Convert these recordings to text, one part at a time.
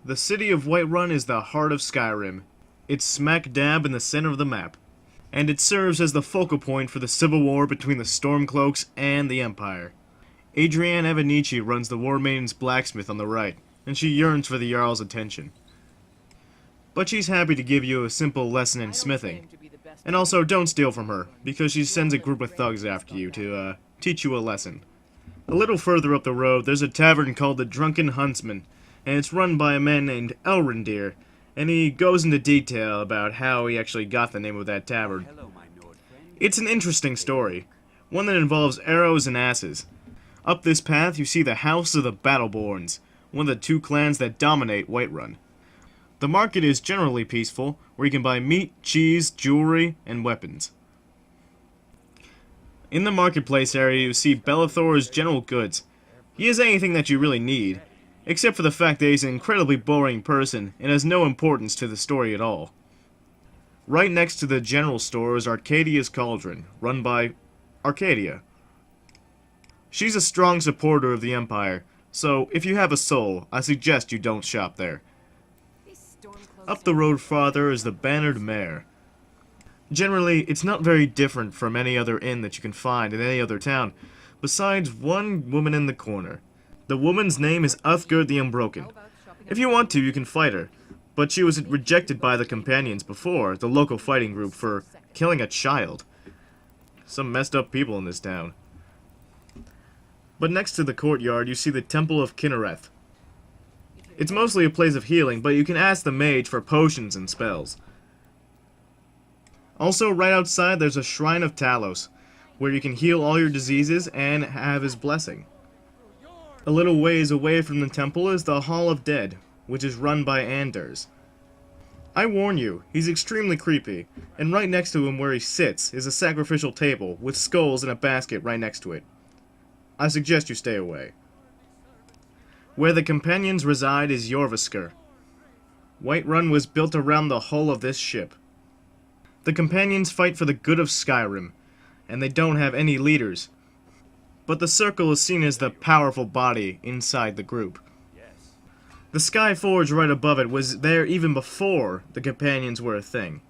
The city of Whiterun is the heart of Skyrim. It's smack dab in the center of the map, and it serves as the focal point for the civil war between the Stormcloaks and the Empire. Adrienne Evanici runs the War Maiden's blacksmith on the right, and she yearns for the Jarl's attention. But she's happy to give you a simple lesson in smithing. And also, don't steal from her, because she sends a group of thugs after you to, teach you a lesson. A little further up the road, there's a tavern called the Drunken Huntsman, and it's run by a man named Elrindir, and he goes into detail about how he actually got the name of that tavern. It's an interesting story, one that involves arrows and asses. Up this path, you see the House of the Battleborns, one of the two clans that dominate Whiterun. The market is generally peaceful, where you can buy meat, cheese, jewelry, and weapons. In the marketplace area, you see Belethor's general goods. He has anything that you really need, except for the fact that he's an incredibly boring person and has no importance to the story at all. Right next to the general store is Arcadia's Cauldron, run by Arcadia. She's a strong supporter of the Empire, so if you have a soul, I suggest you don't shop there. Up the road farther is the Bannered Mare. Generally, it's not very different from any other inn that you can find in any other town, besides one woman in the corner. The woman's name is Uthgerd the Unbroken. If you want to, you can fight her, but she was rejected by the companions before, the local fighting group, for killing a child. Some messed up people in this town. But next to the courtyard, you see the Temple of Kinnereth. It's mostly a place of healing, but you can ask the mage for potions and spells. Also, right outside, there's a Shrine of Talos, where you can heal all your diseases and have his blessing. A little ways away from the temple is the Hall of Dead, which is run by Anders. I warn you, he's extremely creepy, and right next to him where he sits is a sacrificial table with skulls in a basket right next to it. I suggest you stay away. Where the companions reside is Jorviskr. Whiterun was built around the hull of this ship. The companions fight for the good of Skyrim, and they don't have any leaders. But the Circle is seen as the powerful body inside the group. The Sky Forge right above it was there even before the companions were a thing.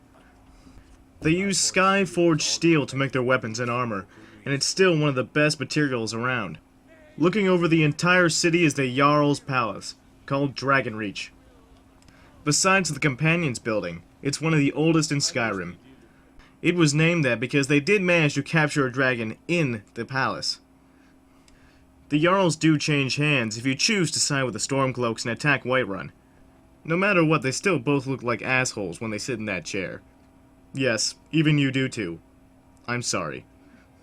They use Sky Forged steel to make their weapons and armor, and it's still one of the best materials around. Looking over the entire city is the Jarl's Palace, called Dragonreach. Besides the Companions building, it's one of the oldest in Skyrim. It was named that because they did manage to capture a dragon in the palace. The Jarls do change hands if you choose to side with the Stormcloaks and attack Whiterun. No matter what, they still both look like assholes when they sit in that chair. Yes, even you do too. I'm sorry.